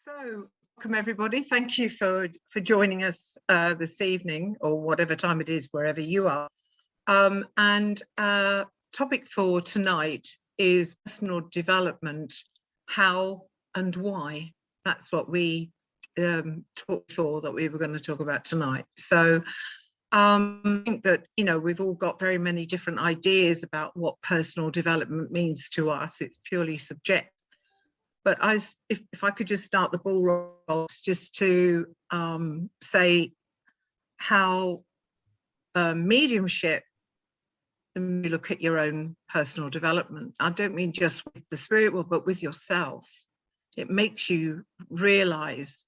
So, welcome everybody. Thank you for joining us this evening, or whatever time it is, wherever you are. And topic for tonight is personal development, how and why. That's what we talked for, that we were going to talk about tonight. So I think that, we've all got very many different ideas about what personal development means to us. It's purely subjective. But if I could just start the ball rolls, just to say how mediumship, and you look at your own personal development. I don't mean just with the spirit world, but with yourself. It makes you realize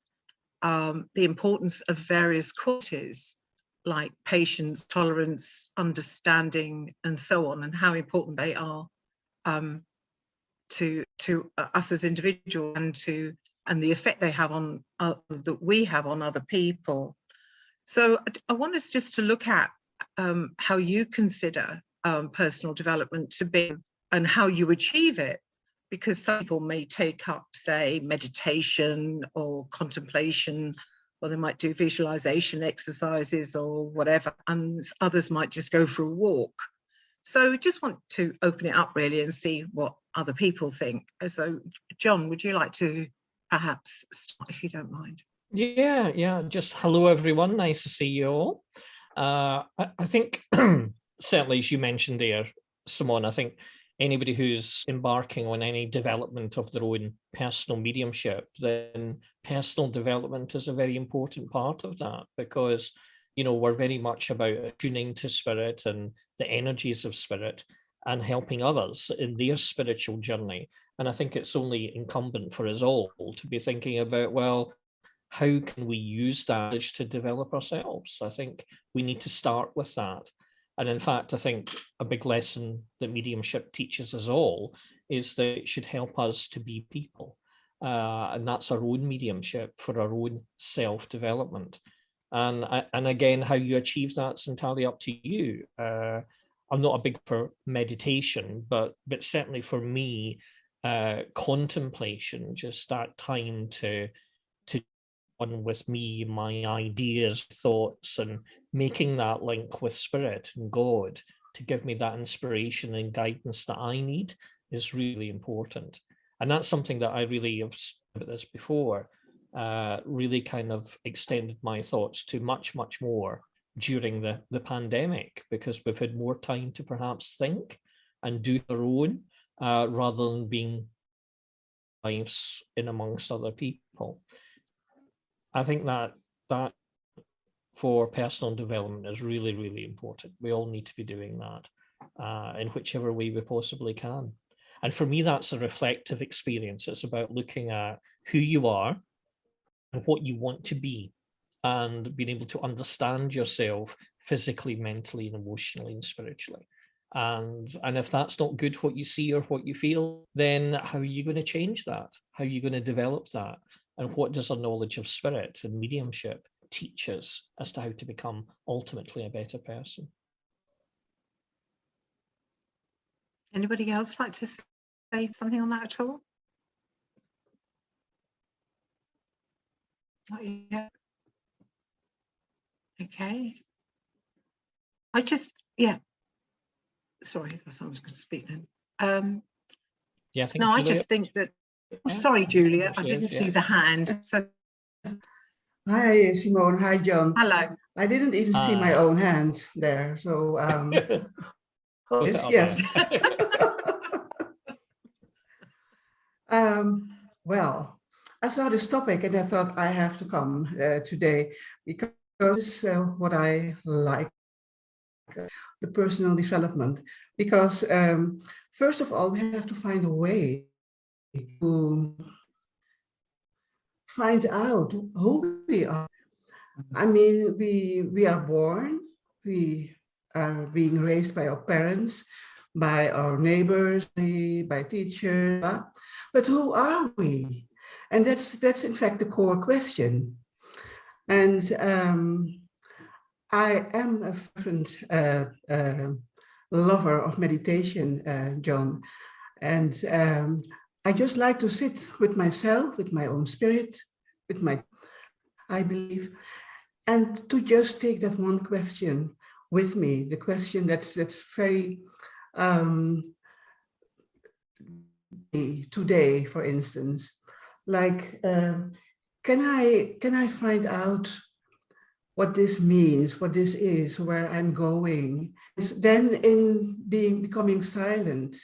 the importance of various qualities like patience, tolerance, understanding, and so on, and how important they are to us as individuals, and the effect they have on that we have on other people. So I want us just to look at how you consider personal development to be and how you achieve it, because some people may take up, say, meditation or contemplation, or they might do visualization exercises or whatever, and others might just go for a walk. So we just want to open it up really and see what other people think. So John, would you like to perhaps start, if you don't mind? Yeah. Just hello, everyone. Nice to see you all. I think certainly, as you mentioned there, Simone, I think anybody who's embarking on any development of their own personal mediumship, then personal development is a very important part of that, because we're very much about tuning to spirit and the energies of spirit and helping others in their spiritual journey. And I think it's only incumbent for us all to be thinking about, well, how can we use that to develop ourselves? I think we need to start with that. And in fact, I think a big lesson that mediumship teaches us all is that it should help us to be people. And that's our own mediumship for our own self-development. And again, how you achieve that's entirely up to you. I'm not a big for meditation, but certainly for me, contemplation, just that time to on with me, my ideas, thoughts, and making that link with spirit and God to give me that inspiration and guidance that I need is really important. And that's something that I really have said about this before. Really kind of extended my thoughts to much more during the pandemic, because we've had more time to perhaps think and do our own rather than being lives in amongst other people. I think that for personal development is really important. We all need to be doing that in whichever way we possibly can. And for me, that's a reflective experience. It's about looking at who you are and what you want to be, and being able to understand yourself physically, mentally, and emotionally and spiritually. And if that's not good, what you see or what you feel, then how are you going to change that? How are you going to develop that? And what does our knowledge of spirit and mediumship teach us as to how to become ultimately a better person? Anybody else like to say something on that at all? Not yet. Okay. Sorry, someone's going to speak then. I just think that. Sorry, Julia, I didn't see the hand. So. Hi, Simone. Hi, John. Hello. I didn't even see my own hand there. So, yes. Well, I saw this topic and I thought I have to come today because what I like, the personal development. Because first of all, we have to find a way to find out who we are. I mean, we are born, we are being raised by our parents, by our neighbors, by teachers, but who are we? And that's in fact the core question. And I am a fervent lover of meditation, John, and I just like to sit with myself, with my own spirit, with my, I believe, and to just take that one question with me, the question that's very, today, for instance, like, can I find out what this means, what this is, where I'm going? Then in becoming silent,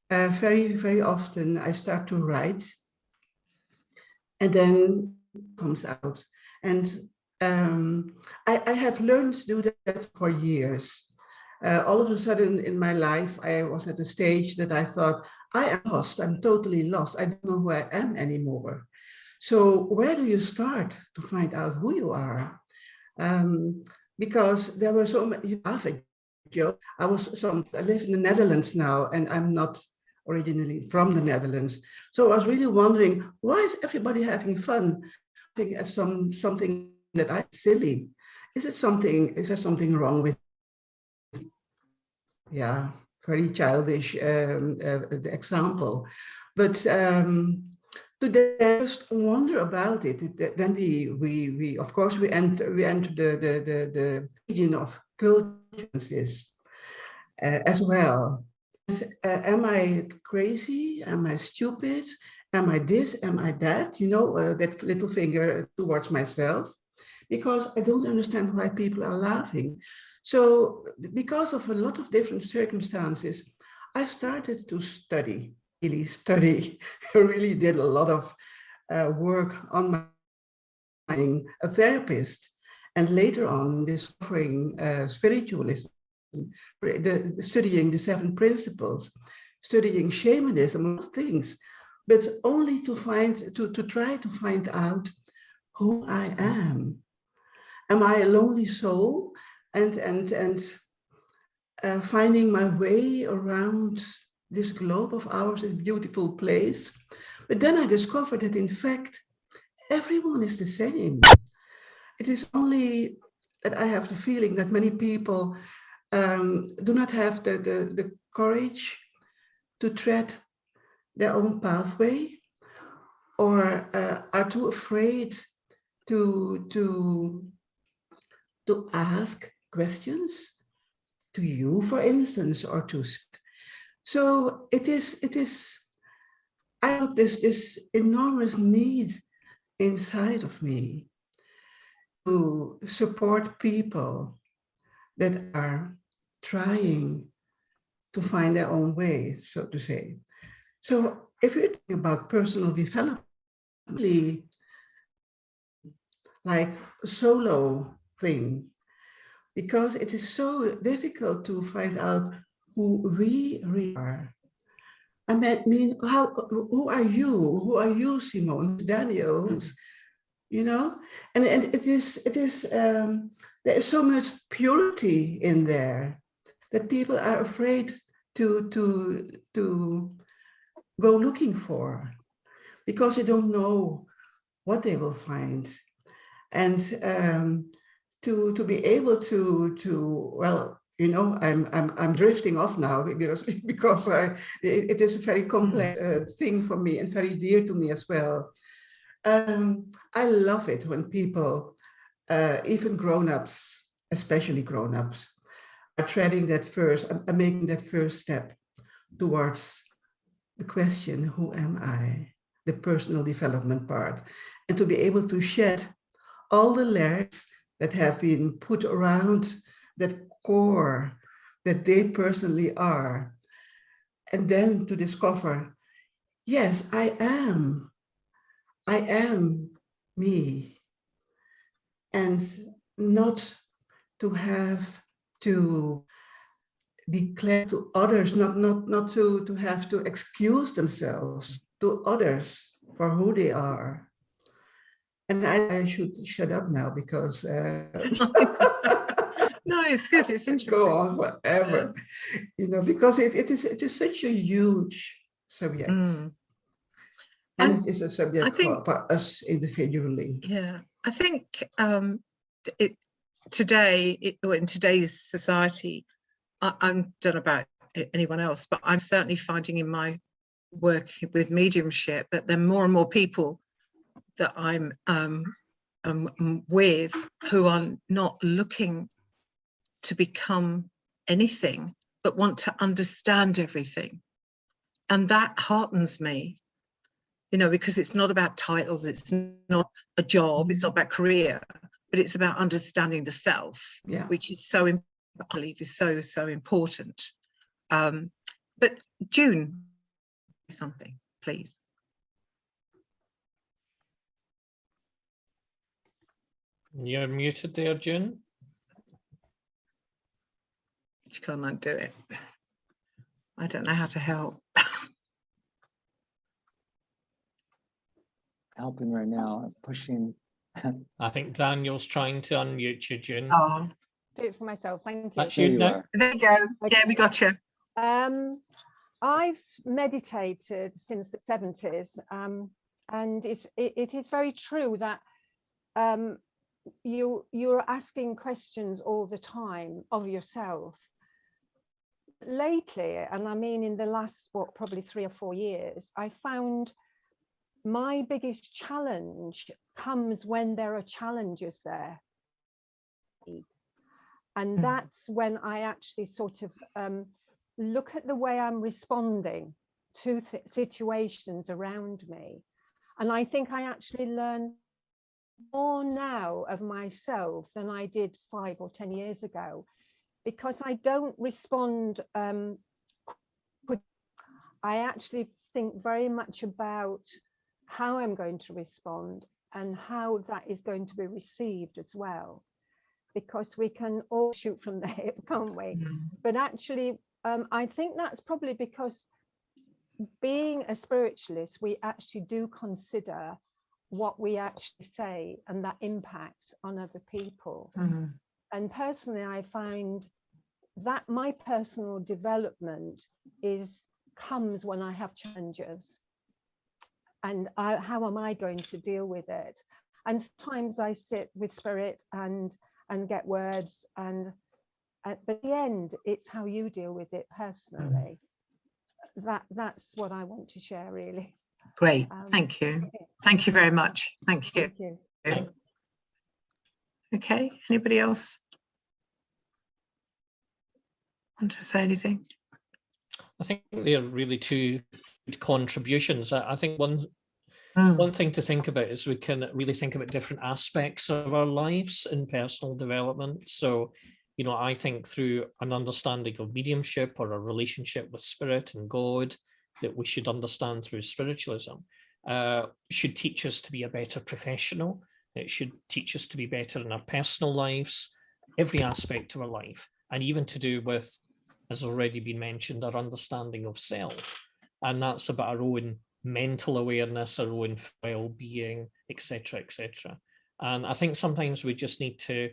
very often I start to write, and then it comes out. And I have learned to do that for years. All of a sudden in my life, I was at a stage that I thought, I am lost, I'm totally lost. I don't know who I am anymore. So where do you start to find out who you are? Because there were so many, you laugh at joke. I live in the Netherlands now, and I'm not originally from the Netherlands. So I was really wondering, why is everybody having fun? Laughing at something that I silly. Is there something wrong with, yeah, very childish example. But today I just wonder about it. Then we of course we enter the region of cultures as well. Am I crazy? Am I stupid? Am I this? Am I that? You know, that little finger towards myself, because I don't understand why people are laughing. So because of a lot of different circumstances, I started to study, really study. I really did a lot of work on my being a therapist, and later on discovering spiritualism, studying the 7 principles, studying shamanism, a lot of things, but only to try to find out who I am. Am I a lonely soul? And finding my way around this globe of ours, this beautiful place. But then I discovered that in fact, everyone is the same. It is only that I have the feeling that many people do not have the courage to tread their own pathway, or are too afraid to ask questions to you, for instance, or to. So it is. I have this enormous need inside of me to support people that are trying to find their own way, so to say. So if you're talking about personal development, like a solo thing, because it is so difficult to find out who we really are. I mean, who are you? Who are you, Simone? Daniel? Who's, you know? And it is there is so much purity in there that people are afraid to go looking for, because they don't know what they will find. And to be able to well, you know, I'm drifting off now because it is a very complex thing for me and very dear to me as well. I love it when people, even grown-ups, especially grown-ups, are treading that first and making that first step towards the question, who am I? The personal development part, and to be able to shed all the layers that have been put around that core that they personally are, and then to discover, yes, I am me, and not to have to declare to others, not to have to excuse themselves to others for who they are. And I should shut up now because no, it's good. It's interesting. Go on forever, you know, because it is such a huge subject, and it is a subject for us individually. Yeah, I think today, in today's society, I don't know about anyone else, but I'm certainly finding in my working with mediumship, that there are more and more people that I'm with who are not looking to become anything, but want to understand everything. And that heartens me, you know, because it's not about titles, it's not a job, it's not about career, but it's about understanding the self, which is so, I believe, is so, so important. But June, something, please. You're muted there, June. You can't undo it. I don't know how to help. Helping right now, pushing. I think Daniel's trying to unmute you, June. Oh, Do it for myself, thank you. That's you now. there you go. Yeah, we got you. I've meditated since the 70s, and it is very true that you're asking questions all the time of yourself. Lately, and I mean in the last, probably 3 or 4 years, I found my biggest challenge comes when there are challenges there. And that's when I actually sort of look at the way I'm responding to situations around me. And I think I actually learn more now of myself than I did 5 or 10 years ago, because I don't respond. I actually think very much about how I'm going to respond and how that is going to be received as well. Because we can all shoot from the hip, can't we? But actually, I think that's probably because being a spiritualist, we actually do consider what we actually say and that impact on other people. And personally, I find that my personal development comes when I have challenges. And how am I going to deal with it? And sometimes I sit with spirit and get words, but at the end, it's how you deal with it personally. That's what I want to share, really. Great, thank you. Thank you very much. Thank you. Thank you. Okay, anybody else want to say anything? I think they're really two good contributions. I think one thing to think about is we can really think about different aspects of our lives in personal development. So, you know, I think through an understanding of mediumship or a relationship with spirit and God that we should understand through spiritualism should teach us to be a better professional. It should teach us to be better in our personal lives, every aspect of our life, and even to do with, as already been mentioned, our understanding of self. And that's about our own mental awareness, our own well-being, etc., etc. And I think sometimes we just need to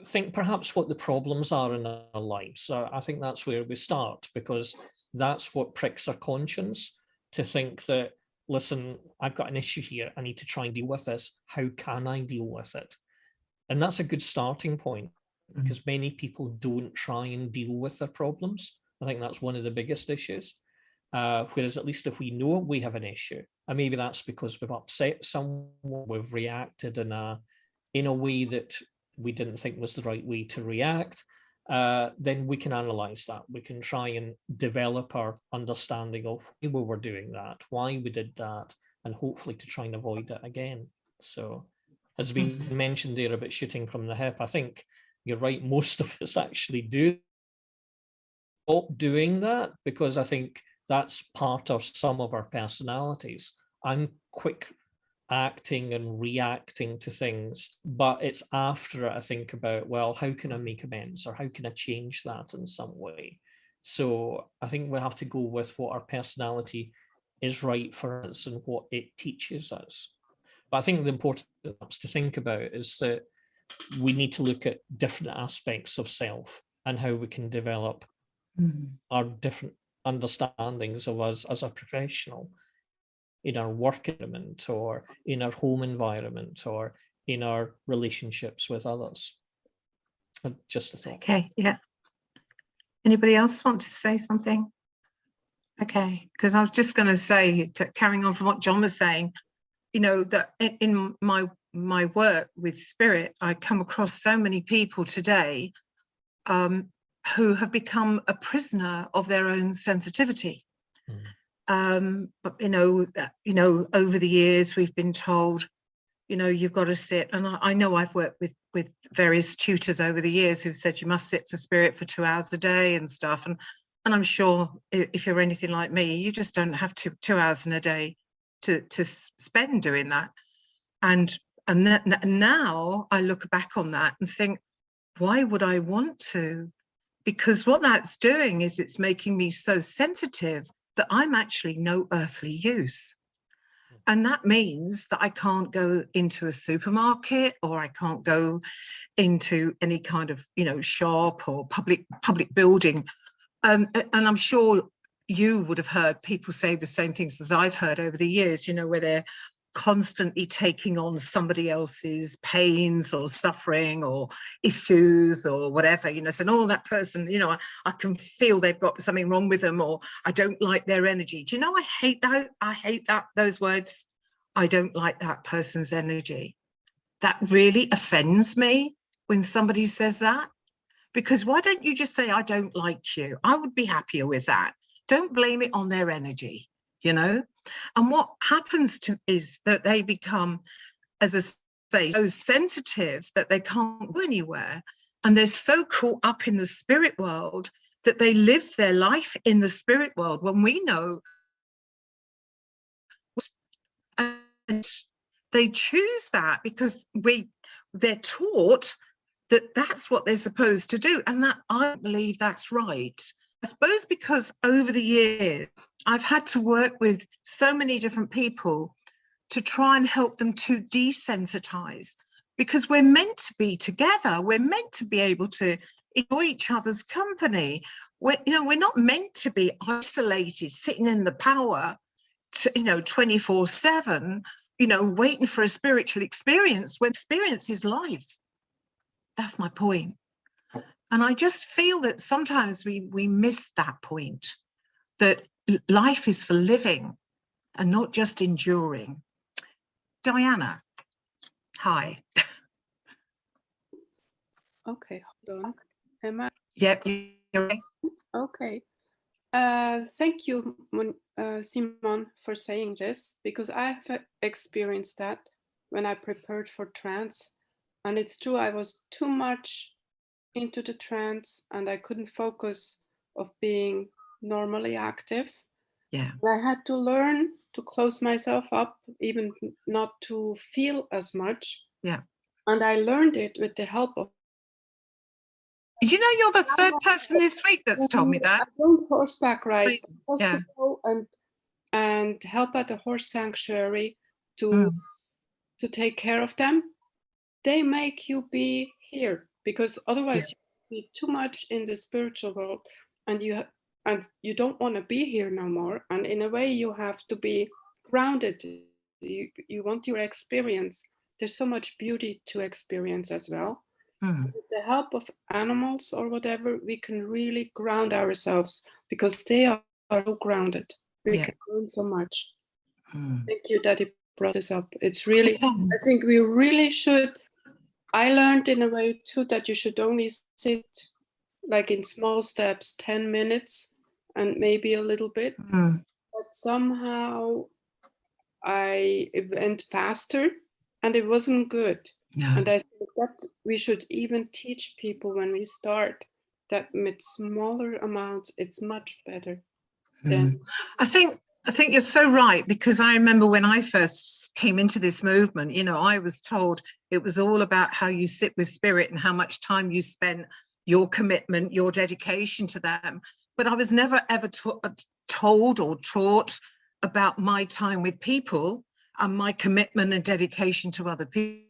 think perhaps what the problems are in our lives. So I think that's where we start, because that's what pricks our conscience, to think that, listen, I've got an issue here, I need to try and deal with this. How can I deal with it? And that's a good starting point, because many people don't try and deal with their problems. I think that's one of the biggest issues. Whereas at least if we know we have an issue, and maybe that's because we've upset someone, we've reacted in a way that we didn't think was the right way to react, then we can analyze that. We can try and develop our understanding of why we were doing that, why we did that, and hopefully to try and avoid it again. So, as we mentioned there about shooting from the hip, I think you're right, most of us actually do stop doing that, because I think that's part of some of our personalities. I'm quick acting and reacting to things, but it's after I think about, well, how can I make amends, or how can I change that in some way? So I think we have to go with what our personality is right for us and what it teaches us. But I think the important things to think about is that we need to look at different aspects of self and how we can develop our different understandings of us as a professional, in our work environment, or in our home environment, or in our relationships with others. Just a thought. Okay, yeah. Anybody else want to say something? Okay, because I was just going to say, carrying on from what John was saying, you know, that in my work with spirit, I come across so many people today who have become a prisoner of their own sensitivity. But you know, over the years we've been told, you know, you've got to sit, and I know I've worked with various tutors over the years who've said you must sit for spirit for 2 hours a day and stuff, and I'm sure if you're anything like me, you just don't have 2 hours in a day to spend doing that. And now I look back on that and think, why would I want to? Because what that's doing is it's making me so sensitive that I'm actually no earthly use. And that means that I can't go into a supermarket, or I can't go into any kind of, you know, shop or public building. And I'm sure you would have heard people say the same things as I've heard over the years, you know, where they're constantly taking on somebody else's pains or suffering or issues or whatever, you know, saying, oh, that person, you know, I can feel they've got something wrong with them, or I don't like their energy. Do you know, I hate that, those words. I don't like that person's energy. That really offends me when somebody says that, because why don't you just say, I don't like you? I would be happier with that. Don't blame it on their energy, you know? And what happens is that they become, as I say, so sensitive that they can't go anywhere. And they're so caught up in the spirit world that they live their life in the spirit world, when we know, and they choose that because they're taught that that's what they're supposed to do. And that, I believe that's right. I suppose because over the years, I've had to work with so many different people to try and help them to desensitize, because we're meant to be together. We're meant to be able to enjoy each other's company. We're not meant to be isolated, sitting in the power, 24/7, waiting for a spiritual experience, when experience is life. That's my point. And I just feel that sometimes we miss that point, that life is for living and not just enduring. Diana, hi. Okay, hold on. Am I? Yep, you're right. Okay. Thank you, Simone, for saying this, because I've experienced that when I prepared for trance. And it's true, I was too much into the trance and I couldn't focus of being normally active. Yeah. And I had to learn to close myself up, even not to feel as much. Yeah. And I learned it with the help of. You know, you're the third person this week that's told me that. I don't horseback ride. Amazing. I'm supposed Yeah. to go and help at the horse sanctuary to take care of them. They make you be here, because otherwise you be too much in the spiritual world, and you don't want to be here no more. And in a way, you have to be grounded. You want your experience. There's so much beauty to experience as well. With the help of animals or whatever, we can really ground ourselves, because they are so grounded. We can learn so much. Thank you that you brought this up. It's really, I think we really should. I learned in a way too that you should only sit like in small steps, 10 minutes and maybe a little bit. But somehow it went faster and it wasn't good. Yeah. And I think that we should even teach people when we start that with smaller amounts, it's much better. Than I think you're so right, because I remember when I first came into this movement, I was told it was all about how you sit with spirit and how much time you spent, your commitment, your dedication to them. But I was never ever told or taught about my time with people and my commitment and dedication to other people.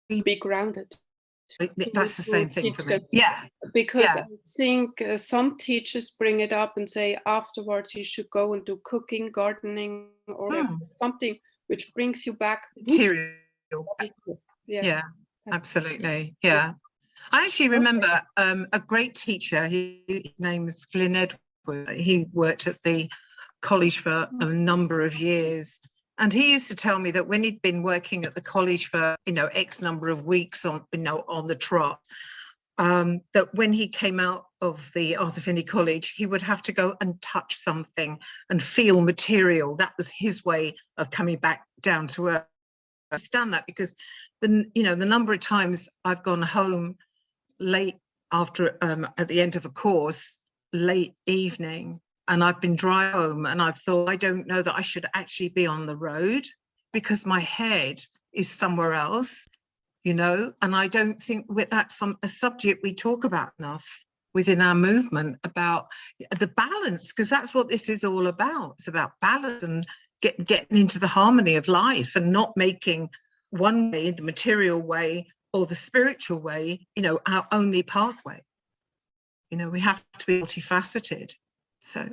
Be grounded. That's the same thing for me. Them. Yeah. Because I think some teachers bring it up and say afterwards you should go and do cooking, gardening, or something which brings you back. Material. Yes. Yeah, absolutely. Yeah. I actually remember a great teacher, his name is Glyn Edward. He worked at the college for a number of years. And he used to tell me that when he'd been working at the college for, X number of weeks on the trot, that when he came out of the Arthur Finney College, he would have to go and touch something and feel material. That was his way of coming back down to earth. I understand that because the number of times I've gone home late after at the end of a course, late evening, and I've been driving home and I've thought, I don't know that I should actually be on the road because my head is somewhere else, and I don't think that's a subject we talk about enough within our movement, about the balance, because that's what this is all about. It's about balance and getting into the harmony of life and not making one way, the material way or the spiritual way, our only pathway. We have to be multifaceted. So,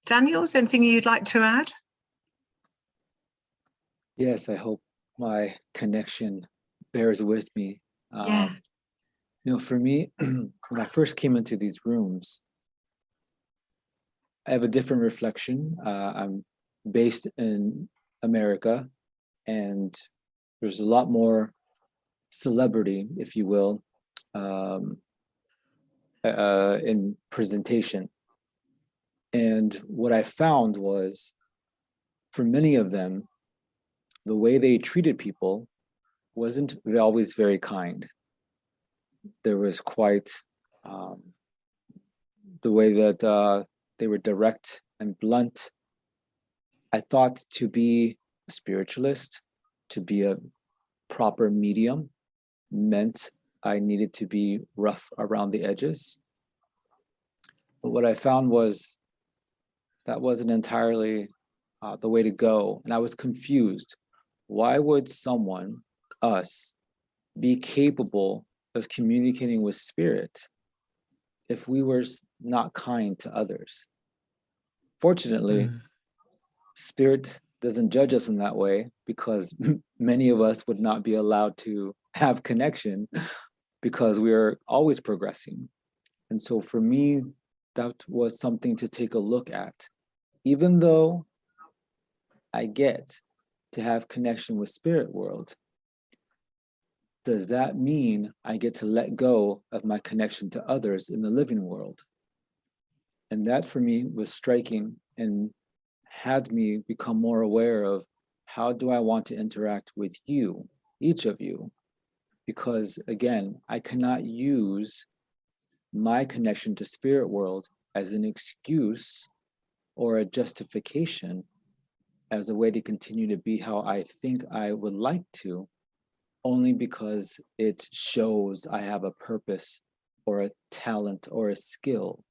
Daniel, is anything you'd like to add? Yes, I hope my connection bears with me. Yeah. For me, when I first came into these rooms, I have a different reflection. I'm based in America, and there's a lot more celebrity, if you will, in presentation. And what I found was, for many of them, the way they treated people wasn't always very kind. There was quite the way that they were direct and blunt. I thought to be a spiritualist, to be a proper medium, meant I needed to be rough around the edges. But what I found was that wasn't entirely the way to go. And I was confused. Why would someone, us, be capable of communicating with spirit if we were not kind to others? Fortunately, spirit doesn't judge us in that way, because many of us would not be allowed to have connection because we are always progressing. And so for me, that was something to take a look at. Even though I get to have connection with spirit world, does that mean I get to let go of my connection to others in the living world? And that for me was striking and had me become more aware of, how do I want to interact with you, each of you? Because again, I cannot use my connection to spirit world as an excuse or a justification as a way to continue to be how I think I would like to, only because it shows I have a purpose or a talent or a skill.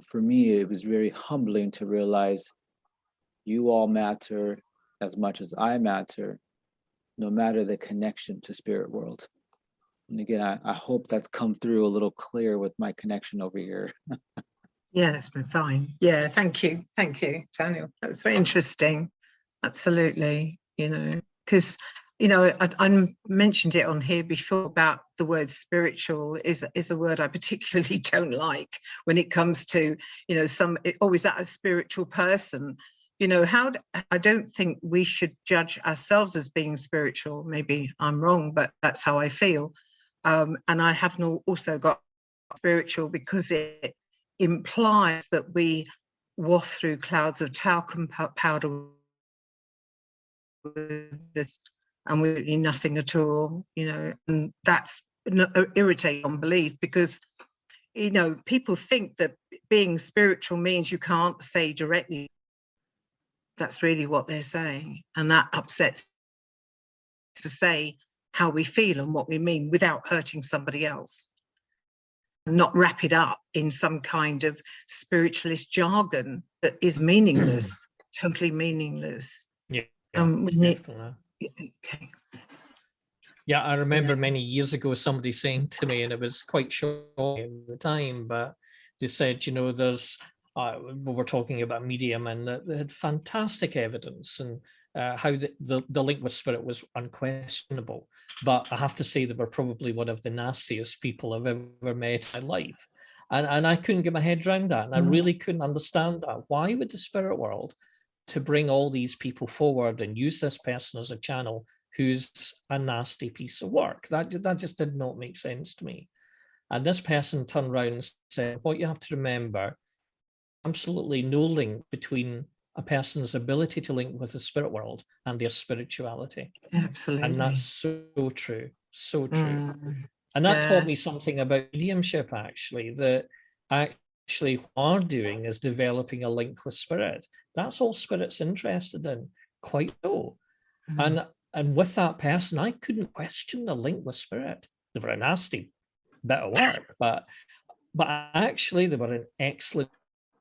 For me, it was very humbling to realize you all matter as much as I matter, no matter the connection to spirit world. And again, I hope that's come through a little clear with my connection over here. Yeah, it's been fine. Yeah, thank you, Daniel. That was very interesting. Absolutely, because I mentioned it on here before about the word spiritual is a word I particularly don't like when it comes to always that a spiritual person. I don't think we should judge ourselves as being spiritual. Maybe I'm wrong, but that's how I feel. And I have also got spiritual because it implies that we waft through clouds of talcum powder with this, and we're really nothing at all, and that's irritating unbelief, because people think that being spiritual means you can't say directly that's really what they're saying, and that upsets to say how we feel and what we mean without hurting somebody else, not wrap it up in some kind of spiritualist jargon that is meaningless, totally meaningless. Yeah, Okay. Yeah, I remember many years ago somebody saying to me, and it was quite shocking at the time, but they said, there's we were talking about medium, and they had fantastic evidence, and how the link with spirit was unquestionable. But I have to say they were probably one of the nastiest people I've ever met in my life. And I couldn't get my head around that. And I really couldn't understand that. Why would the spirit world to bring all these people forward and use this person as a channel who's a nasty piece of work? That just did not make sense to me. And this person turned around and said, what you have to remember, absolutely no link between a person's ability to link with the spirit world and their spirituality. Absolutely. And that's so true, so true. And that taught me something about mediumship, actually, that actually what we're doing is developing a link with spirit. That's all spirit's interested in, quite so. And with that person, I couldn't question the link with spirit. They were a nasty bit of work, but actually they were an excellent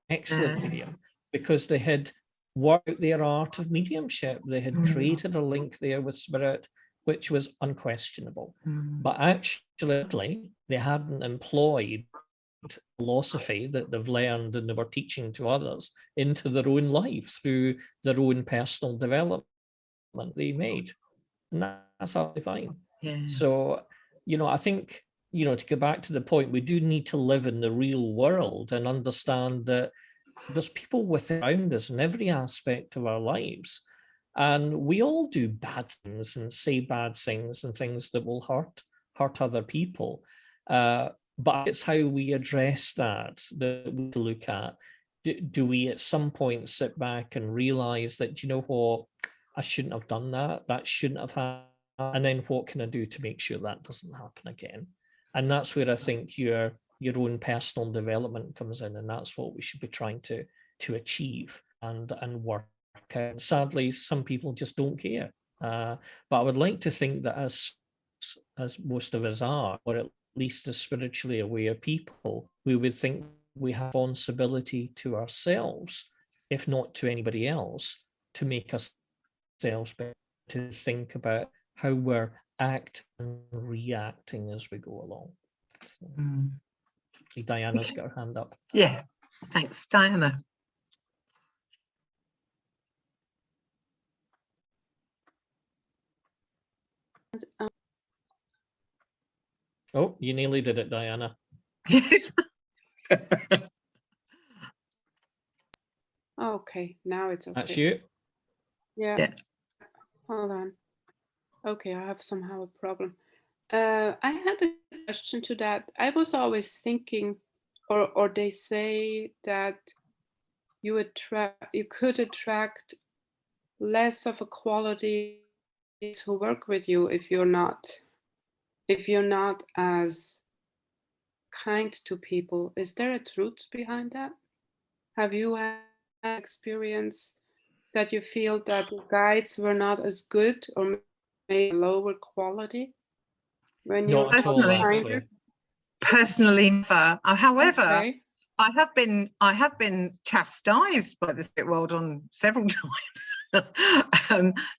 medium, because they had worked out their art of mediumship. They had created a link there with spirit, which was unquestionable. But actually, they hadn't employed philosophy that they've learned and they were teaching to others into their own life through their own personal development they made. And that's absolutely fine. So, I think, to go back to the point, we do need to live in the real world and understand that there's people around us in every aspect of our lives. And we all do bad things and say bad things and things that will hurt other people. But it's how we address that we look at. Do we at some point sit back and realize that, you know what, I shouldn't have done that. That shouldn't have happened. And then what can I do to make sure that doesn't happen again? And that's where I think your own personal development comes in. And that's what we should be trying to achieve and work. Sadly, some people just don't care. But I would like to think that as most of us are, or at least as spiritually aware people, we would think we have responsibility to ourselves, if not to anybody else, to make ourselves better, to think about how we're acting and reacting as we go along. So, Diana's got her hand up. Yeah, thanks, Diana. Oh, you nearly did it, Diana. Yes. Okay, now it's okay. That's you. Yeah. Hold on. Okay, I have somehow a problem. I had a question to that. I was always thinking, or they say that you could attract less of a quality who work with you if you're not as kind to people. Is there a truth behind that? Have you had an experience that you feel that the guides were not as good or maybe lower quality when you were personally never. However, okay. I have been chastised by the spirit world on several times.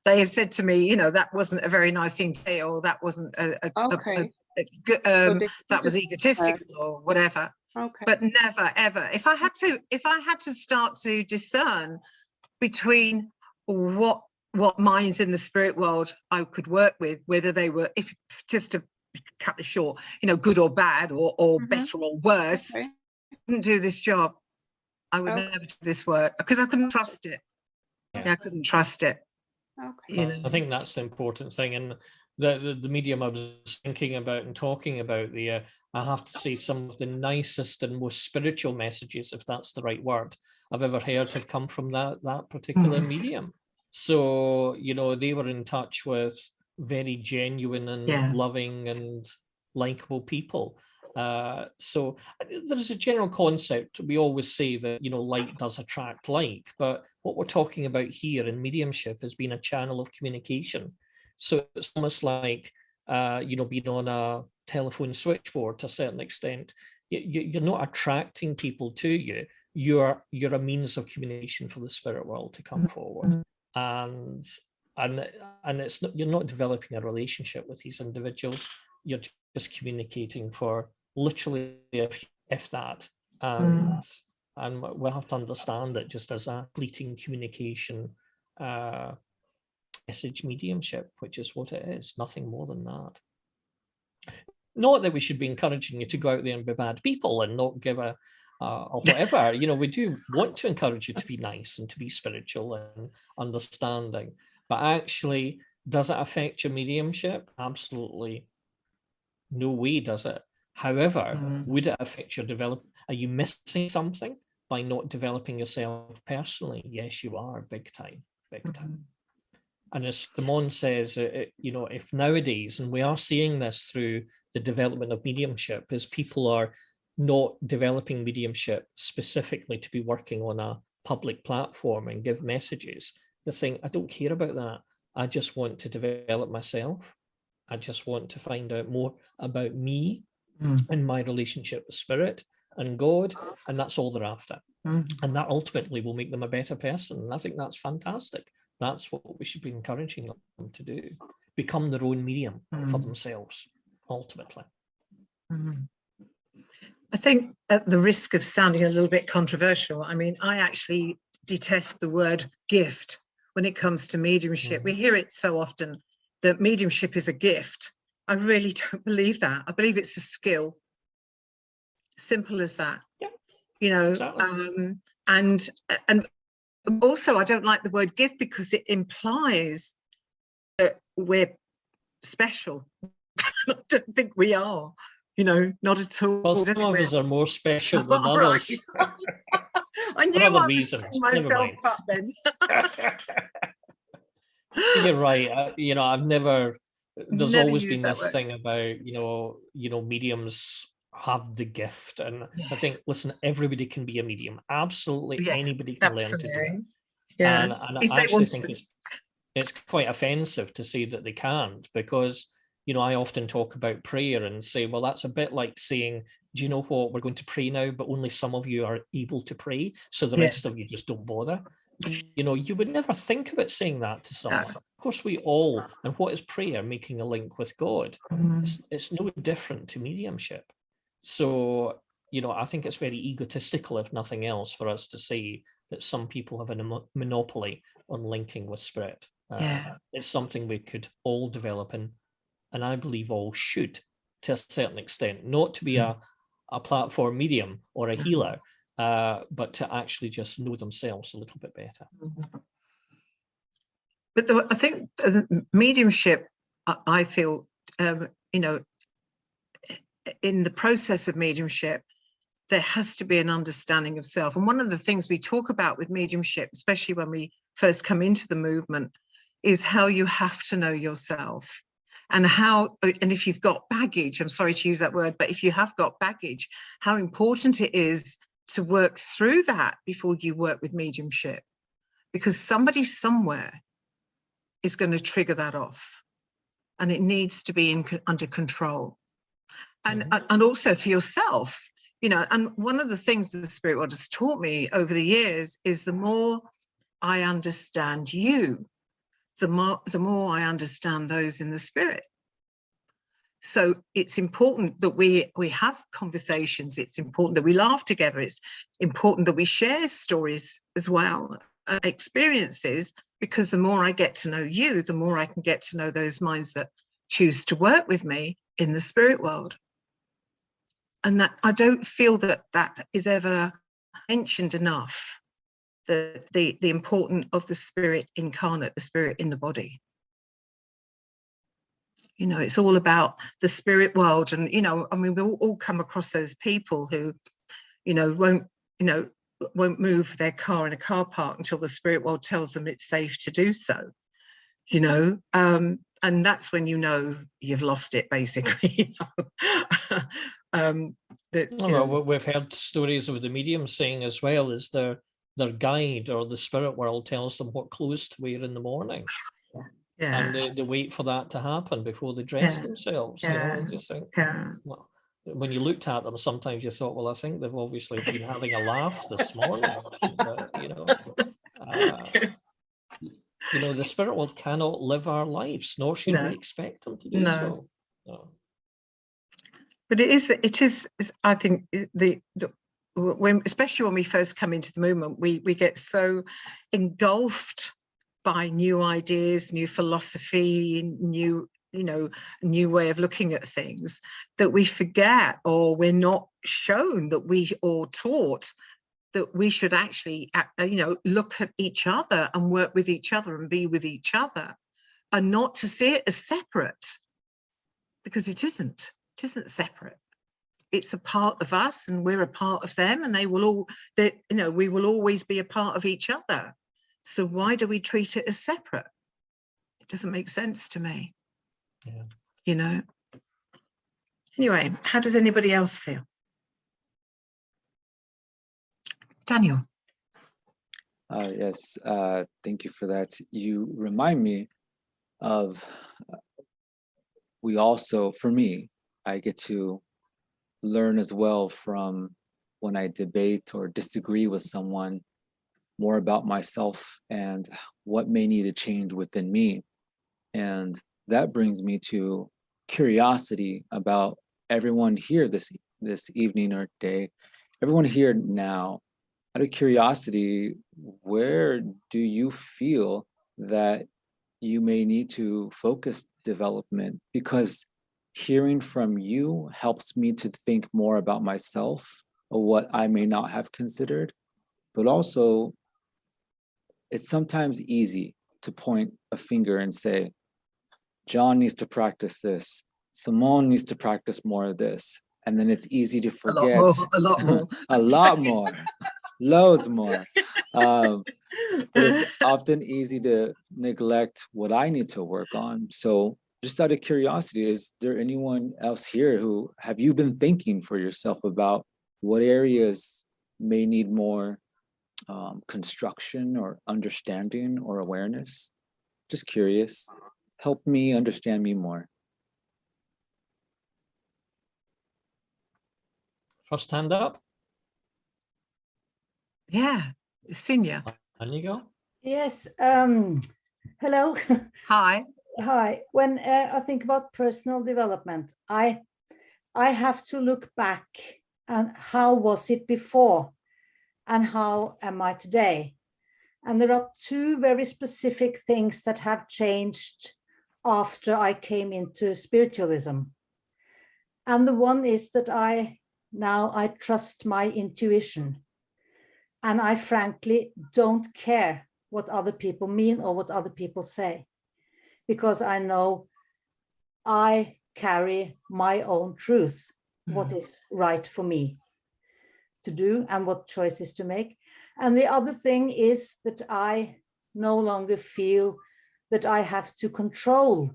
They have said to me, that wasn't a very nice thing to say, or that wasn't that was egotistical or whatever. Okay. But never ever. If I had to start to discern between what minds in the spirit world I could work with, whether they were, if just to cut this short, good or bad, or better or worse, I couldn't do this job. I would never do this work because I couldn't trust it. I couldn't trust it. Okay. I think that's the important thing. And the medium I was thinking about and talking about, I have to say, some of the nicest and most spiritual messages, if that's the right word, I've ever heard have come from that particular medium. So, they were in touch with very genuine and loving and likable people. So there's a general concept. We always say that, light does attract like, but what we're talking about here in mediumship has been a channel of communication. So it's almost like, being on a telephone switchboard to a certain extent. You're not attracting people to you. You're a means of communication for the spirit world to come forward. And it's not, you're not developing a relationship with these individuals. You're just communicating for literally if that. And we'll have to understand it just as a fleeting communication message mediumship, which is what it is, nothing more than that. Not that we should be encouraging you to go out there and be bad people and not give a or whatever. You know, we do want to encourage you to be nice and to be spiritual and understanding. But actually, does it affect your mediumship? Absolutely no way does it. However, would it affect your development? Are you missing something by not developing yourself personally? Yes, you are, big time, big time. And as Simone says, you know, if nowadays, and we are seeing this through the development of mediumship, is people are not developing mediumship specifically to be working on a public platform and give messages. They're saying, I don't care about that. I just want to develop myself. I just want to find out more about me and my relationship with spirit and God, and that's all they're after. And that ultimately will make them a better person. And I think that's fantastic. That's what we should be encouraging them to do. Become their own medium for themselves, ultimately. I think at the risk of sounding a little bit controversial, I mean, I actually detest the word gift when it comes to mediumship. We hear it so often that mediumship is a gift. I really don't believe that. I believe it's a skill. Simple as that. Yeah, you know, exactly. And also I don't like the word gift because it implies that we're special. I don't think we are, you know, not at all. Well, some of us are more special than others. I knew for other I was reasons. setting myself up then. You're right. You know, I've never. There's Never always used been that this word. thing about mediums have the gift, and I think, listen, everybody can be a medium. Absolutely, Yeah, anybody can learn to do absolutely. it. Yeah, And I if they actually want think to. it's quite offensive to say that they can't, because I often talk about prayer and say, well, that's a bit like saying, do you know what, we're going to pray now, but only some of you are able to pray, so the rest of you just don't bother. You would never think about saying that to someone. Of course, we all, and what is prayer? Making a link with God. It's no different to mediumship. So, I think it's very egotistical, if nothing else, for us to say that some people have a monopoly on linking with spirit. It's something we could all develop in, and I believe all should, to a certain extent, not to be a platform medium or a healer, but to actually just know themselves a little bit better. But I think mediumship, I feel, in the process of mediumship, there has to be an understanding of self. And one of the things we talk about with mediumship, especially when we first come into the movement, is how you have to know yourself. And if you've got baggage, I'm sorry to use that word, but if you have got baggage, how important it is to work through that before you work with mediumship. Because somebody somewhere is going to trigger that off. And it needs to be under control. And also for yourself, and one of the things that the spirit world has taught me over the years is the more I understand you, the more I understand those in the spirit. So it's important that we have conversations. It's important that we laugh together. It's important that we share stories as well, experiences, because the more I get to know you, the more I can get to know those minds that choose to work with me in the spirit world. And that I don't feel that is ever mentioned enough, the importance of the spirit incarnate, the spirit in the body. It's all about the spirit world. And, we'll all come across those people who, won't move their car in a car park until the spirit world tells them it's safe to do so, and that's when you've lost it, basically. We've heard stories of the medium saying as well, is their guide or the spirit world tells them what clothes to wear in the morning. And they wait for that to happen before they dress themselves. I just think, well, when you looked at them, sometimes you thought, well, I think they've obviously been having a laugh this morning. But, the spirit world cannot live our lives, nor should we expect them to do so. No. But it is. I think especially when we first come into the movement, we get so engulfed by new ideas, new philosophy, new you know, a new way of looking at things, that we forget, or we're not shown that we, or taught that we should actually, you know, look at each other and work with each other and be with each other, and not to see it as separate, because it isn't separate. It's a part of us, and we're a part of them, and they will all, you know, we will always be a part of each other. So why do we treat it as separate? It doesn't make sense to me. Yeah. You know. Anyway, how does anybody else feel? Daniel. Yes, thank you for that. You remind me of, we also, for me, I get to learn as well from when I debate or disagree with someone, more about myself and what may need to change within me. And that brings me to curiosity about everyone here this evening or day, everyone here now. Out of curiosity, where do you feel that you may need to focus development? Because hearing from you helps me to think more about myself or what I may not have considered. But also, it's sometimes easy to point a finger and say, John needs to practice this, Simone needs to practice more of this. And then it's easy to forget a lot more. a lot more, loads more. But it's often easy to neglect what I need to work on. So just out of curiosity, is there anyone else here who, have you been thinking for yourself about what areas may need more construction or understanding or awareness? Just curious. Help me understand me more. First hand up. Yeah, Senior. On you go. Yes. Hello. Hi. Hi. When I think about personal development, I have to look back and how was it before and how am I today? And there are two very specific things that have changed after I came into spiritualism. And the one is that I trust my intuition. And I frankly don't care what other people mean or what other people say, because I know I carry my own truth, what is right for me to do and what choices to make. And the other thing is that I no longer feel that I have to control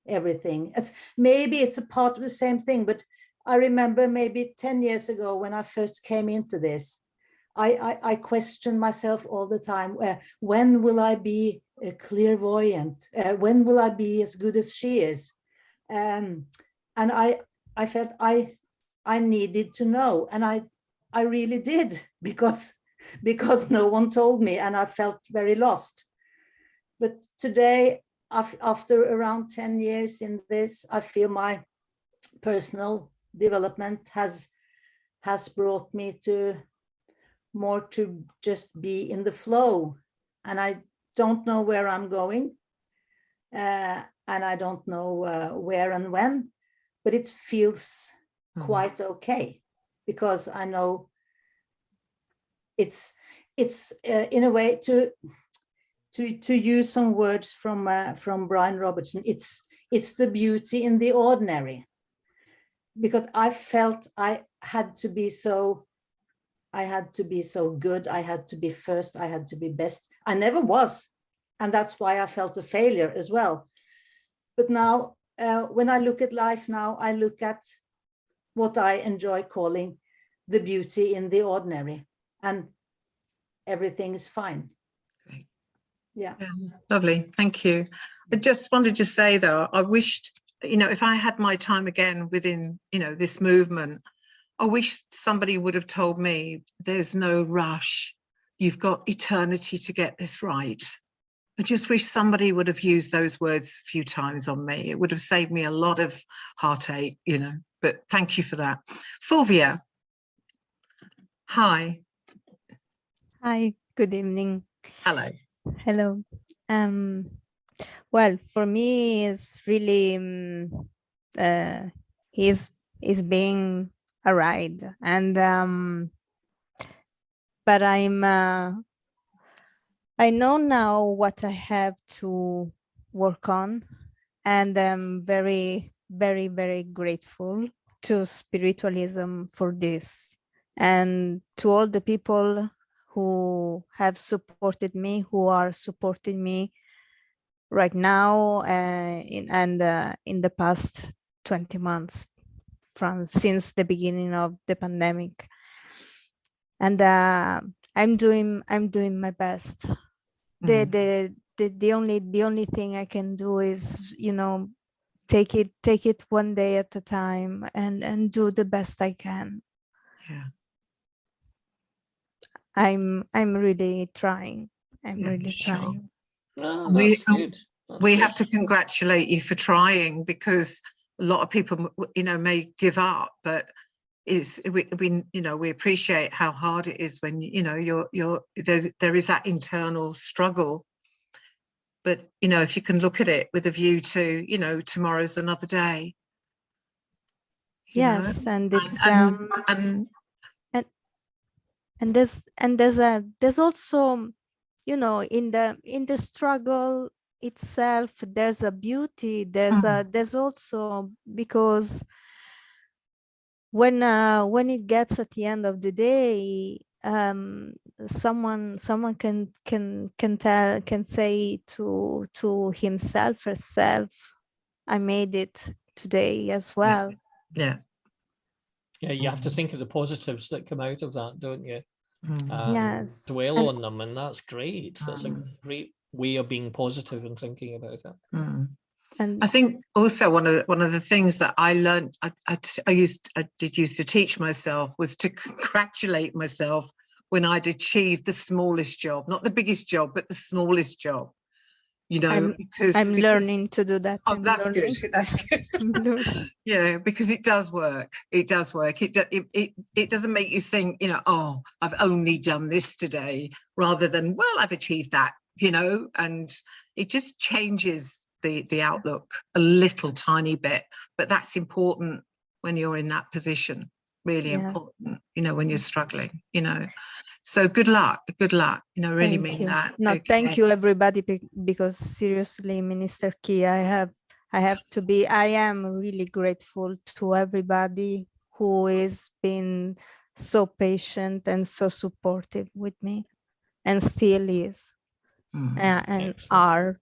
everything. Maybe it's a part of the same thing, but I remember maybe 10 years ago when I first came into this, I question myself all the time. When will I be clairvoyant? When will I be as good as she is? And I felt I needed to know, and I really did, because no one told me, and I felt very lost. But today, after around 10 years in this, I feel my personal development has brought me to more to just be in the flow, and I don't know where I'm going, and I don't know where and when, but it feels quite okay, because I know it's in a way, to use some words from Brian Robertson, it's the beauty in the ordinary, because I felt I had to be so good, I had to be first, I had to be best. I never was, and that's why I felt a failure as well. But now, when I look at life now, I look at what I enjoy calling the beauty in the ordinary, and everything is fine. Great. Yeah. Lovely, thank you. I just wanted to say though, I wished, you know, if I had my time again within, you know, this movement, I wish somebody would have told me there's no rush. You've got eternity to get this right. I just wish somebody would have used those words a few times on me. It would have saved me a lot of heartache, you know, but thank you for that. Fulvia. Hi. Hi, good evening. Hello. Hello. Well, for me, it's really is being a ride, and but I know now what I have to work on, and I'm very, very, very grateful to spiritualism for this, and to all the people who have supported me, who are supporting me right now, in the past 20 months since the beginning of the pandemic. And I'm doing my best. The only thing I can do is, take it one day at a time, and do the best I can. Yeah. I'm really trying. I'm Yeah, really sure. trying. Oh, We- that's good. That's we good. have to congratulate you for trying, because a lot of people, may give up, but we appreciate how hard it is when there is that internal struggle. But if you can look at it with a view to tomorrow's another day. Yes, and it's and there's also, in the struggle itself, there's a beauty. There's also, because when it gets at the end of the day, someone can say to himself, herself, I made it today as well. Yeah. Yeah, you have to think of the positives that come out of that, don't you? And Yes. dwell on them, and that's great. That's a great way of being positive and thinking about it. And I think also one of the things that I learned, I did used to teach myself, was to congratulate myself when I'd achieved the smallest job, not the biggest job, but the smallest job. Because I'm learning to do that. Oh, that's good. That's good. Yeah, because it does work. It does work. It doesn't make you think, oh, I've only done this today, rather than, well, I've achieved that, and it just changes the outlook a little tiny bit. But that's important when you're in that position. Really important, when you're struggling, So good luck. Really thank mean you. that. No, Okay. thank you, everybody, because seriously, Minister Key, I am really grateful to everybody who has been so patient and so supportive with me, and still is, and Excellent. are.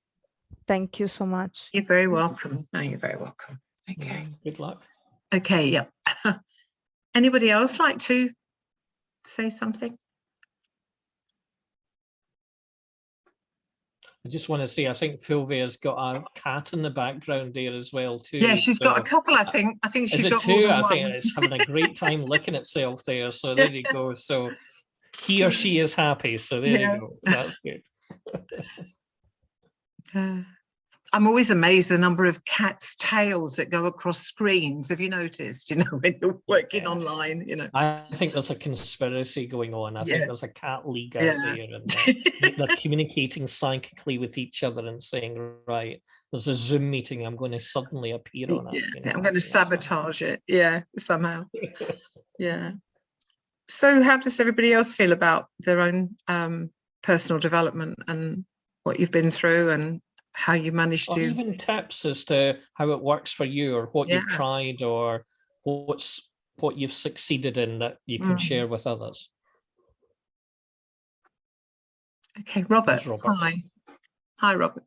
Thank you so much. You're very welcome. No, you're very welcome. Okay. Good luck. Okay, yeah. Anybody else like to say something? I just want to say, I think Fulvia's got a cat in the background there as well too. Yeah, she's got a couple, I think. I think she's got more than I one. think it's having a great time licking itself there. So there you go. So he or she is happy. So there you go. That's good. I'm always amazed the number of cats' tails that go across screens. Have you noticed? When you're working online, I think there's a conspiracy going on. I think there's a cat league out there, and they're communicating psychically with each other and saying, right, there's a Zoom meeting, I'm going to suddenly appear on it. I'm going to sabotage it. Yeah, somehow. Yeah. So how does everybody else feel about their own personal development and what you've been through and how you managed to? Even tips as to how it works for you, or what you've tried, or what you've succeeded in that you can share with others. Okay, Robert. Hi. Hi, Robert.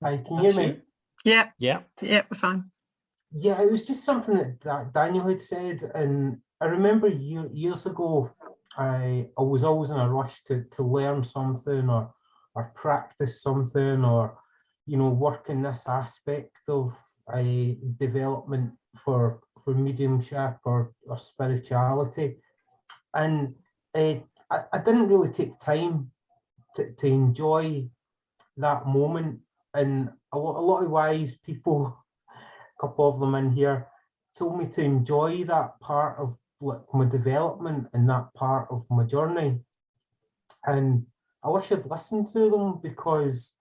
Hi, can you hear me? Yeah. Yeah. Yeah, we're fine. Yeah, it was just something that Daniel had said, and I remember years ago, I was always in a rush to learn something or practice something, or work in this aspect of development for mediumship or spirituality, and I didn't really take time to enjoy that moment. And a lot of wise people, a couple of them in here, told me to enjoy that part of like my development and that part of my journey. And I wish I'd listened to them, because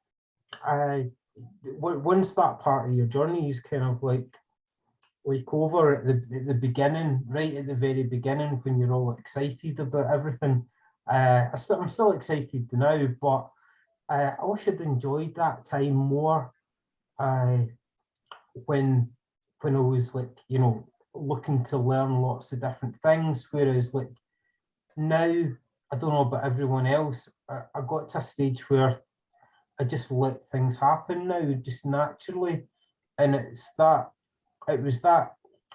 once that part of your journey is kind of like over at the beginning, right at the very beginning, when you're all excited about everything. I'm still excited now, but I wish I'd enjoyed that time more when I was like, you know, looking to learn lots of different things. Whereas like now, I don't know about everyone else, I got to a stage where I just let things happen now, just naturally. And it was that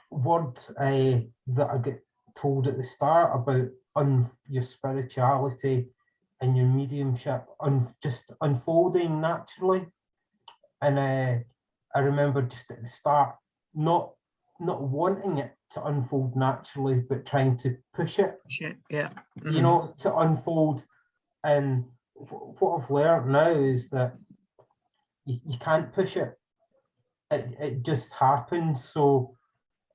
word that I get told at the start about your spirituality and your mediumship just unfolding naturally. And I remember just at the start not wanting it to unfold naturally, but trying to push it. Yeah. Mm-hmm. You know, to unfold. And what I've learned now is that you can't push it. It just happens. So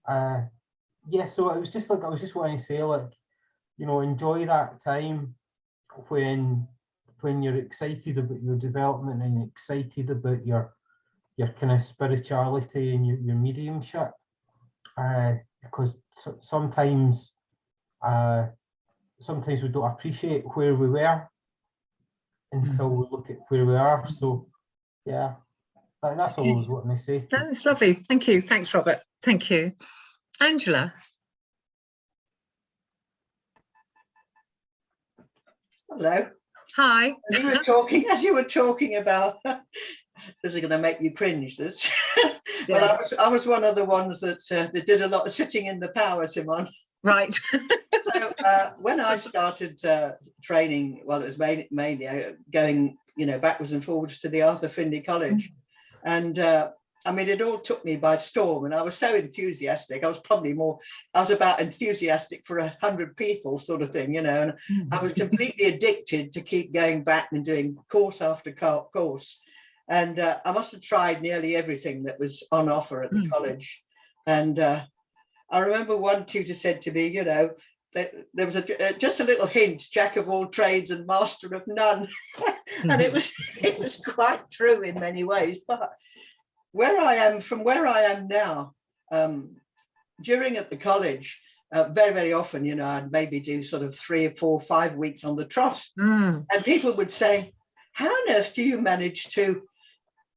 yeah, so it was just like, I was just wanting to say, like, you know, enjoy that time when you're excited about your development and you're excited about your kind of spirituality and your mediumship, because sometimes we don't appreciate where we were until we look at where we are. So yeah, that's all I was wanting to say. That's lovely. Thank you. Thanks, Robert. Thank you. Angela. Hello. Hi. As you were talking about, this is going to make you cringe, this. Yeah. Well, I was one of the ones that did a lot of sitting in the power, Simone. Right. So when I started training, well, it was mainly going, you know, backwards and forwards to the Arthur Findlay College. And I mean, it all took me by storm, and I was so enthusiastic. I was about enthusiastic for 100 people sort of thing, you know, and I was completely addicted to keep going back and doing course after course. And I must have tried nearly everything that was on offer at the college. And I remember one tutor said to me, you know, that there was just a little hint, jack of all trades and master of none. And it was quite true in many ways. But from where I am now, during at the college, very, very often, you know, I'd maybe do sort of 3 or 4 or 5 weeks on the trot. And people would say, how on earth do you manage to,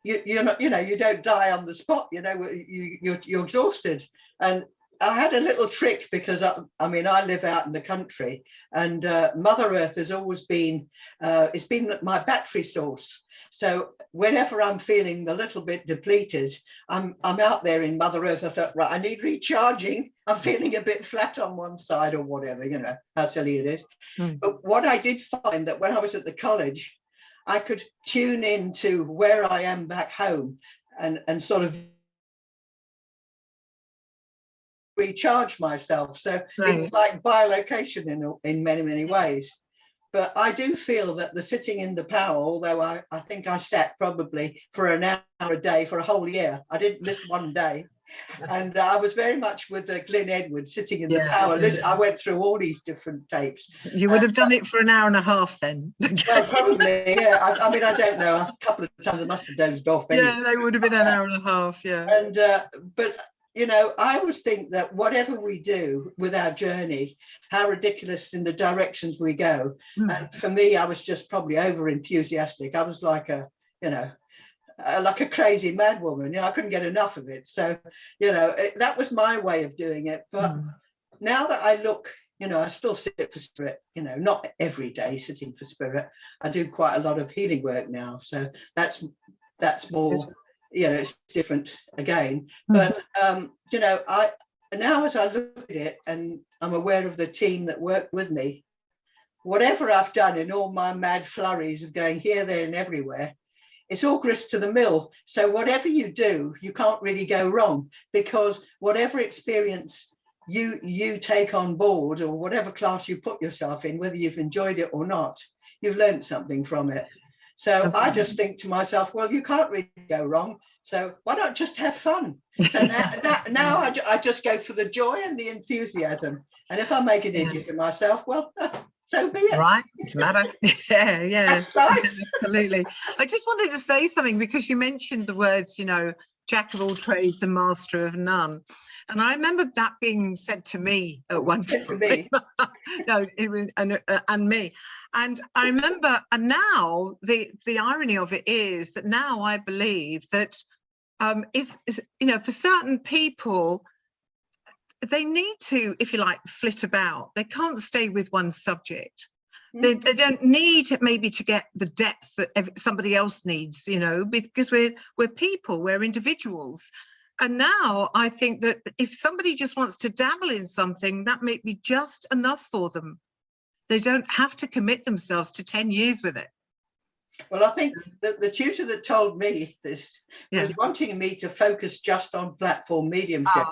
you're not, you know, you don't die on the spot, you know, you're exhausted. And I had a little trick, because I mean, I live out in the country, and Mother Earth has always been, it's been my battery source. So whenever I'm feeling a little bit depleted, I'm out there in Mother Earth. I thought, right, I need recharging. I'm feeling a bit flat on one side or whatever, you know, how silly it is. But what I did find, that when I was at the college, I could tune into where I am back home and sort of recharge myself. So it's like bilocation in many, many ways. But I do feel that the sitting in the power, although I think I sat probably for an hour a day for a whole year. I didn't miss one day. And I was very much with Glyn Edwards sitting in the power. Listen, I went through all these different tapes. You would have done it for an hour and a half then. Well, probably, yeah. I mean, I don't know. A couple of times I must have dozed off. Anyway. Yeah, they would have been an hour and a half, yeah. And but you know, I always think that whatever we do with our journey, how ridiculous in the directions we go. And for me, I was just probably over enthusiastic. I was like like a crazy mad woman. You know, I couldn't get enough of it. So, you know, that was my way of doing it. But now that I look, you know, I still sit for spirit, you know, not every day sitting for spirit. I do quite a lot of healing work now. So that's more, you know, it's different again. But, you know, now as I look at it and I'm aware of the team that work with me, whatever I've done in all my mad flurries of going here, there and everywhere, it's all grist to the mill. So whatever you do, you can't really go wrong, because whatever experience you take on board, or whatever class you put yourself in, whether you've enjoyed it or not, you've learned something from it. So I just think to myself, well, you can't really go wrong. So why not just have fun? So now I just go for the joy and the enthusiasm. And if I make an idiot of myself, well, so be it. Right, it's a matter. Yeah, That's life. Absolutely. I just wanted to say something because you mentioned the words, you know, jack of all trades and master of none. And I remember that being said to me at one time. To me. No, it was and me. And I remember, and now the irony of it is that now I believe that if, you know, for certain people, they need to, if you like, flit about. They can't stay with one subject. They don't need maybe to get the depth that somebody else needs, you know, because we're people, we're individuals. And now I think that if somebody just wants to dabble in something, that may be just enough for them. They don't have to commit themselves to 10 years with it. Well, I think that the tutor that told me this was wanting me to focus just on platform mediumship.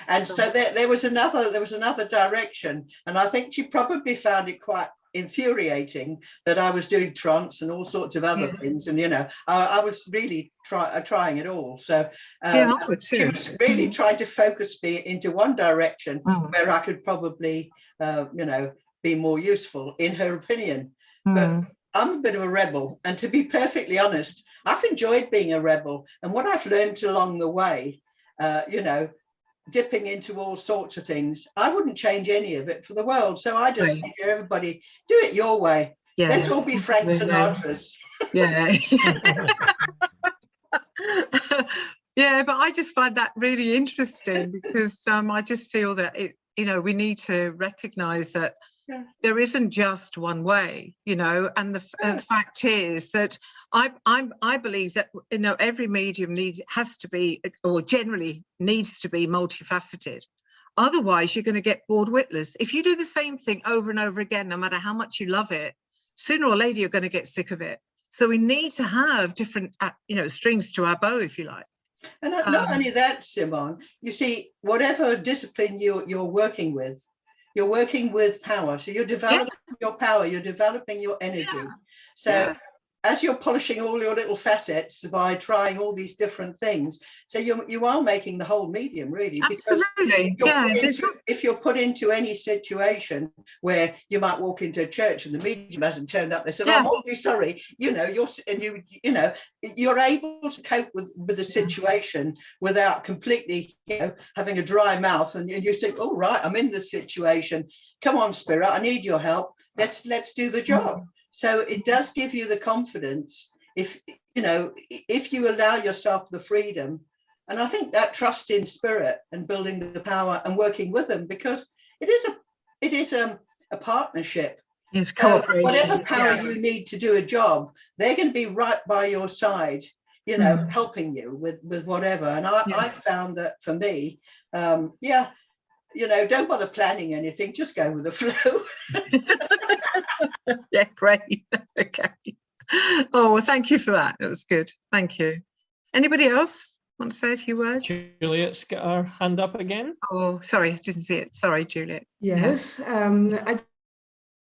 And so there was another direction. And I think she probably found it quite infuriating that I was doing trance and all sorts of other things. And, you know, I was really trying it all. So she was really trying to focus me into one direction where I could probably, you know, be more useful, in her opinion. But I'm a bit of a rebel, and to be perfectly honest, I've enjoyed being a rebel. And what I've learned along the way, you know, dipping into all sorts of things, I wouldn't change any of it for the world. So I just say to everybody, do it your way. Yeah. Let's all be Frank Sinatras. Yeah. Yeah, but I just find that really interesting because I just feel that it, you know, we need to recognize that there isn't just one way, you know, and the fact is that I believe that, you know, every medium has to be, or generally needs to be, multifaceted. Otherwise, you're going to get bored witless. If you do the same thing over and over again, no matter how much you love it, sooner or later you're going to get sick of it. So we need to have different, you know, strings to our bow, if you like. And not only that, Simone, you see, whatever discipline you're working with, you're working with power. So you're developing your power, you're developing your energy. So as you're polishing all your little facets by trying all these different things, so you are making the whole medium, really. Absolutely. If you're put into any situation where you might walk into a church and the medium hasn't turned up, they said, I'm awfully sorry, you know, you're able to cope with the situation without completely, you know, having a dry mouth, and you think, oh right, I'm in this situation, come on, spirit, I need your help, let's do the job. So it does give you the confidence if, you know, if you allow yourself the freedom. And I think that trust in spirit and building the power and working with them, because it is a partnership. It's cooperation. Whatever power you need to do a job, they're going to be right by your side, you know, helping you with whatever. And I found that for me, you know, don't bother planning anything, just go with the flow. Yeah, great. Okay. Oh, well, thank you for that. That was good. Thank you. Anybody else want to say a few words? Juliet's got her hand up again. Oh, sorry, didn't see it. Sorry, Juliet. Yes, I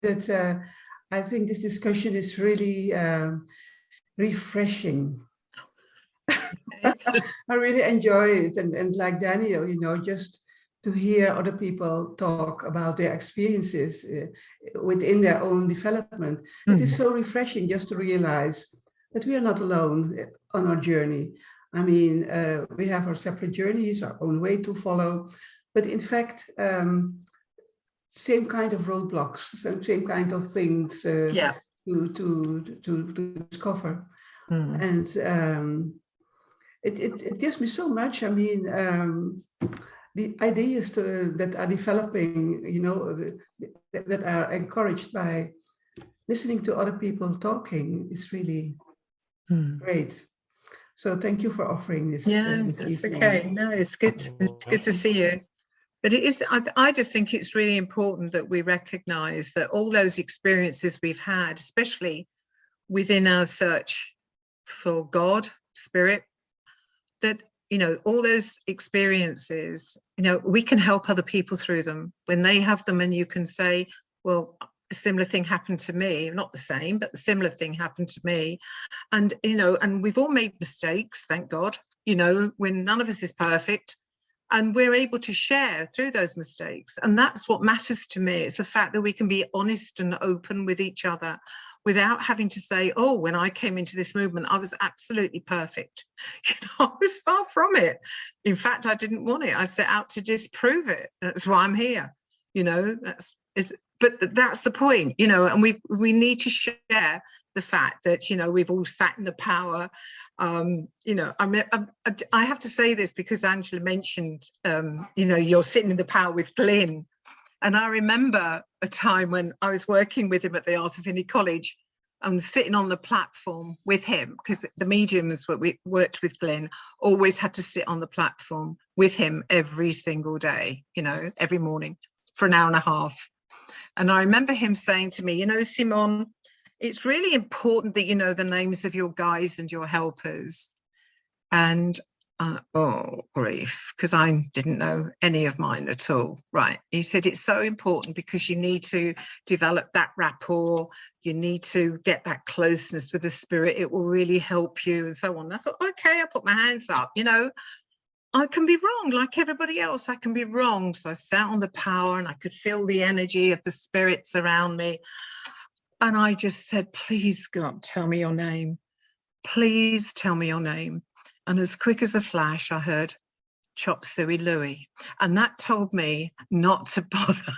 think this discussion is really refreshing. I really enjoy it, and like Daniel, you know, just to hear other people talk about their experiences within their own development. It is so refreshing just to realize that we are not alone on our journey. I mean, we have our separate journeys, our own way to follow, but in fact, same kind of roadblocks, same kind of things to discover. And it gives me so much. I mean, the ideas that are developing, you know, that are encouraged by listening to other people talking is really great. So thank you for offering this. That's okay. No, it's good to see you. But it is, I just think it's really important that we recognize that all those experiences we've had, especially within our search for God, spirit, that, you know, all those experiences, you know, we can help other people through them when they have them, and you can say, well, a similar thing happened to me, not the same, but the similar thing happened to me. And, you know, and we've all made mistakes, thank God, you know, when none of us is perfect. And we're able to share through those mistakes. And that's what matters to me. It's the fact that we can be honest and open with each other without having to say, oh, when I came into this movement, I was absolutely perfect. You know, I was far from it. In fact, I didn't want it. I set out to disprove it. That's why I'm here. You know, that's it. But that's the point, you know, and we need to share the fact that, you know, we've all sat in the power. You know, I have to say this because Angela mentioned, you know, you're sitting in the power with Glyn. And I remember a time when I was working with him at the Arthur Finney College and sitting on the platform with him, because the mediums that we worked with Glyn always had to sit on the platform with him every single day, you know, every morning for an hour and a half. And I remember him saying to me, you know, Simone, it's really important that you know the names of your guides and your helpers. And oh, grief, because I didn't know any of mine at all. Right. He said, it's so important because you need to develop that rapport. You need to get that closeness with the spirit. It will really help you and so on. And I thought, okay, I put my hands up, you know, I can be wrong like everybody else. I can be wrong. So I sat on the power and I could feel the energy of the spirits around me. And I just said, please, God, tell me your name. Please tell me your name. And as quick as a flash, I heard Chop Suey Louie. And that told me not to bother,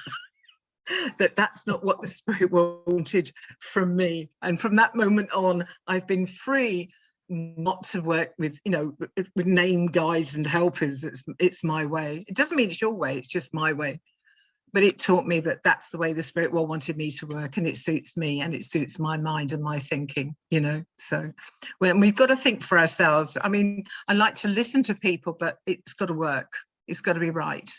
that that's not what the spirit wanted from me. And from that moment on, I've been free not to work with, you know, with name guides and helpers. It's my way. It doesn't mean it's your way, it's just my way. But it taught me that that's the way the spirit world wanted me to work, and it suits me and it suits my mind and my thinking, you know. So when we've got to think for ourselves. I mean, I like to listen to people, but it's got to work. It's got to be right.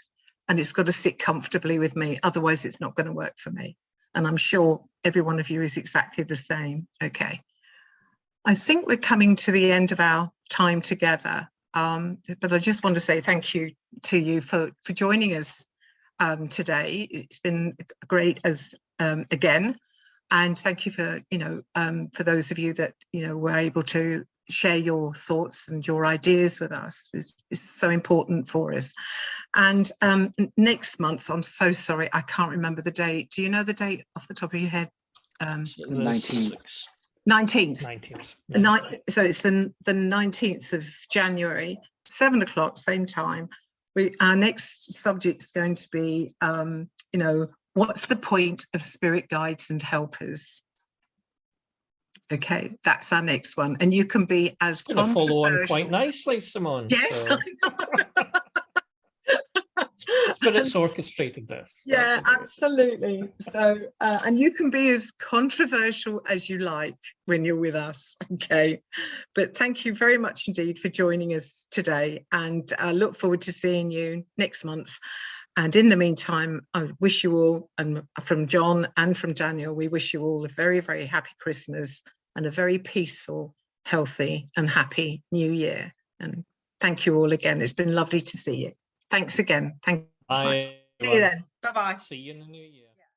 And it's got to sit comfortably with me. Otherwise, it's not going to work for me. And I'm sure every one of you is exactly the same. Okay. I think we're coming to the end of our time together. But I just want to say thank you to you for joining us today. It's been great as again, and thank you for, you know, for those of you that, you know, were able to share your thoughts and your ideas with us. Is so important for us. And next month, I'm so sorry, I can't remember the date. Do you know the date off the top of your head? The 19th. 19th. So it's the 19th of January, 7 o'clock, same time. Our next subject is going to be, you know, what's the point of spirit guides and helpers? Okay, that's our next one. And you can be as going to follow on quite nicely, Simone. Yes, so. I know. Spirit's orchestrated this. Yeah, absolutely. So, and you can be as controversial as you like when you're with us, okay? But thank you very much indeed for joining us today, and I look forward to seeing you next month. And in the meantime, I wish you all, and from John and from Daniel, we wish you all a very, very happy Christmas and a very peaceful, healthy and happy New Year. And thank you all again. It's been lovely to see you. Thanks again. Thank you so much. See you then. Bye-bye. See you in the new year.